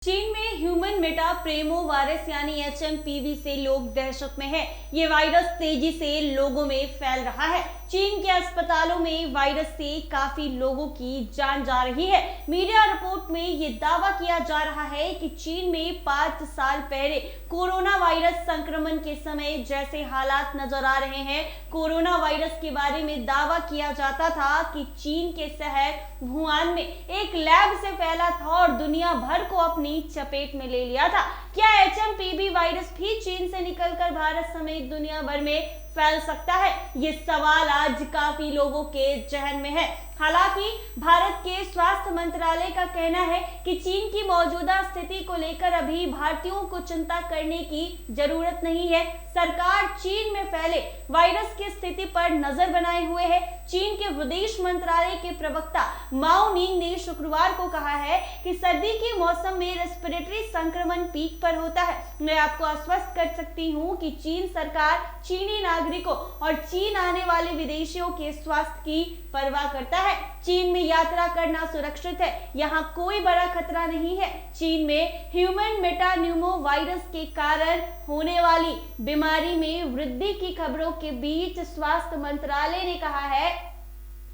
चीन में human Meta प्रेमो virus यानी HMPV से लोग दहशत में हैं। ये वायरस तेजी से लोगों में फैल रहा है। चीन के अस्पतालों में वायरस से काफी लोगों की जान जा रही है। मीडिया रिपोर्ट में ये दावा किया जा रहा है कि चीन में 5 साल पहले कोरोना वायरस संक्रमण के समय जैसे हालात नजर आ रहे हैं। कोरोना वायरस के बारे में दावा किया जाता था कि चीन के शहर वुहान में एक लैब से फैला था और दुनिया भर को अपनी चपेट में ले लिया था। क्या HMPV वायरस भी चीन से निकलकर भारत समेत दुनिया भर में फैल सकता है? ये सवाल आज काफी लोगों के जहन में है। हालांकि भारत के स्वास्थ्य मंत्रालय का कहना है कि चीन की मौजूदा स्थिति को लेकर अभी भारतीयों को चिंता करने की जरूरत नहीं है। सरकार चीन में फैले वायरस की स्थिति पर नजर बनाए हुए है। चीन के विदेश मंत्रालय के प्रवक्ता माओ निंग ने शुक्रवार को कहा है कि सर्दी के मौसम में रेस्पिरेटरी संक्रमण पीक पर होता है। मैं आपको आश्वस्त कर सकती हूँ कि चीन सरकार चीनी नागरिकों और चीन आने वाले विदेशियों के स्वास्थ्य की परवाह करता है। चीन में यात्रा करना सुरक्षित है। यहाँ कोई बड़ा खतरा नहीं है। चीन में ह्यूमन मेटान्यूमो वायरस के कारण होने वाली बीमारी में वृद्धि की खबरों के बीच स्वास्थ्य मंत्रालय ने कहा है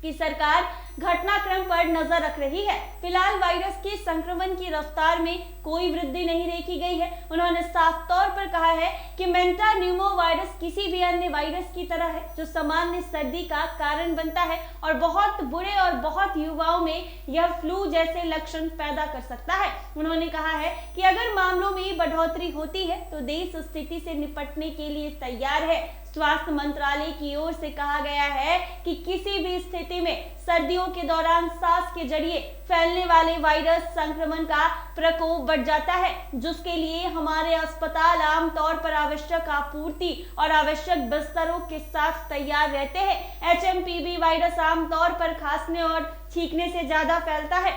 कि सरकार घटनाक्रम पर नजर रख रही है। फिलहाल वायरस के संक्रमण की रफ्तार में कोई वृद्धि नहीं देखी गई है। उन्होंने साफ तौर पर कहा है कि मेटान्यूमो वायरस किसी भी अन्य वायरस की तरह है जो सामान्य सर्दी का कारण बनता है और बहुत बुरे और बहुत युवाओं में यह फ्लू जैसे लक्षण पैदा कर सकता है। उन्होंने कहा है कि अगर मामलों में बढ़ोतरी होती है तो देश स्थिति से निपटने के लिए तैयार है। स्वास्थ्य मंत्रालय की ओर से कहा गया है कि किसी भी स्थिति में सर्दियों के दौरान सांस के जरिए फैलने वाले वायरस संक्रमण का प्रकोप बढ़ जाता है, जिसके लिए हमारे अस्पताल आमतौर पर आवश्यक आपूर्ति और आवश्यक बिस्तरों के साथ तैयार रहते हैं। HMPV वायरस आमतौर पर खांसने और छींकने से ज्यादा फैलता है।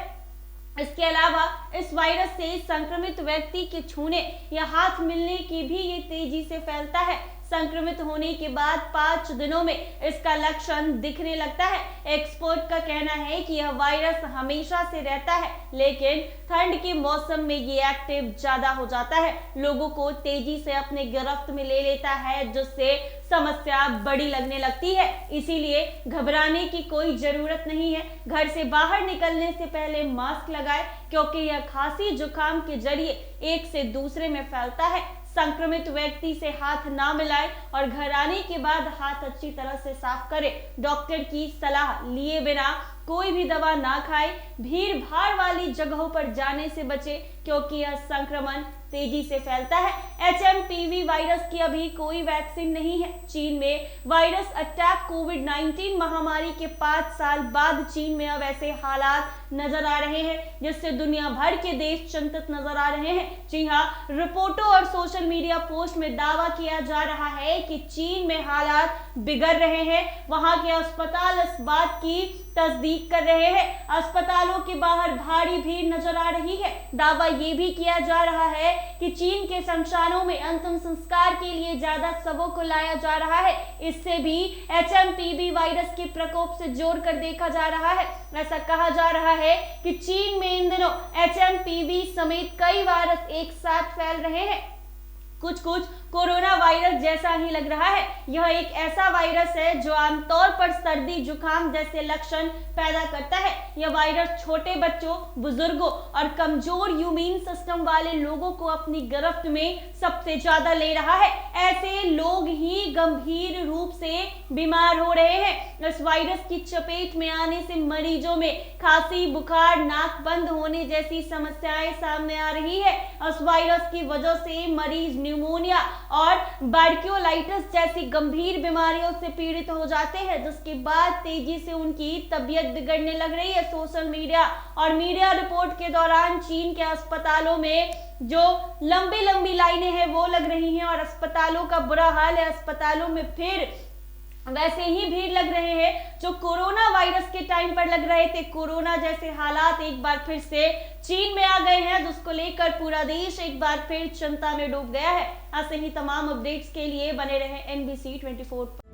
इसके अलावा इस वायरस से संक्रमित व्यक्ति के छूने या हाथ मिलने की भी ये तेजी से फैलता है। संक्रमित होने के बाद 5 दिनों में इसका लक्षण दिखने लगता है। एक्सपर्ट का कहना है कि यह वायरस हमेशा से रहता है, लेकिन ठंड के मौसम में ये एक्टिव ज्यादा हो जाता है, लोगों को तेजी से अपने गिरफ्त में ले लेता है, जिससे समस्या बड़ी लगने लगती है। इसीलिए घबराने की कोई जरूरत नहीं है। घर से बाहर निकलने से पहले मास्क लगाएं, क्योंकि यह खांसी जुकाम के जरिए एक से दूसरे में फैलता है। संक्रमित व्यक्ति से हाथ ना मिलाएं और घर आने के बाद हाथ अच्छी तरह से साफ करें। डॉक्टर की सलाह लिए बिना कोई भी दवा ना खाएं। भीड़ भाड़ वाली जगहों पर जाने से बचें, क्योंकि यह संक्रमण तेजी से फैलता है। HMPV वायरस की अभी कोई वैक्सीन नहीं है। चीन में वायरस अटैक कोविड-19 महामारी के 5 साल बाद चीन में अब ऐसे हालात नजर आ रहे हैं, जिससे दुनिया भर के देश चिंतित नजर आ रहे हैं। जी हाँ, रिपोर्टों और सोशल मीडिया पोस्ट में दावा किया जा रहा है कि चीन में हालात बिगड़ रहे हैं। वहां के अस्पताल इस बात की तस्दीक कर रहे हैं। अस्पतालों के बाहर भारी भीड़ नजर आ रही है। दावा ये भी किया जा रहा है कि चीन के शमशानों में अंतिम संस्कार के लिए ज्यादा शवों को लाया जा रहा है। इससे भी HMPV वायरस के प्रकोप से जोड़कर देखा जा रहा है। ऐसा कहा जा रहा है कि चीन में इन दिनों HMPV समेत कई वायरस एक साथ फैल रहे हैं। कुछ कोरोना वायरस जैसा ही लग रहा है। यह एक ऐसा वायरस है जो आमतौर पर सर्दी जुकाम जैसे लक्षण पैदा करता है। यह वायरस छोटे बच्चों, बुजुर्गों और कमजोर इम्यून सिस्टम वाले लोगों को अपनी गिरफ्त में सबसे ज्यादा ले रहा है। ऐसे लोग ही गंभीर रूप से बीमार हो रहे हैं। इस वायरस की चपेट में आने से मरीजों में खांसी, बुखार, नाक बंद होने जैसी समस्याएं सामने आ रही है। इस वायरस की वजह से मरीज न्यूमोनिया और बार्कियोलाइटिस जैसी गंभीर बीमारियों से पीड़ित हो जाते हैं, जिसके बाद तेजी से उनकी तबीयत बिगड़ने लग रही है। सोशल मीडिया और मीडिया रिपोर्ट के दौरान चीन के अस्पतालों में जो लंबी लंबी लाइनें हैं वो लग रही हैं और अस्पतालों का बुरा हाल है। अस्पतालों में फिर वैसे ही भीड़ लग रहे हैं जो कोरोना वायरस के टाइम पर लग रहे थे। कोरोना जैसे हालात एक बार फिर से चीन में आ गए हैं, जिसको लेकर पूरा देश एक बार फिर चिंता में डूब गया है। ऐसे ही तमाम अपडेट्स के लिए बने रहे NBC 24 पर।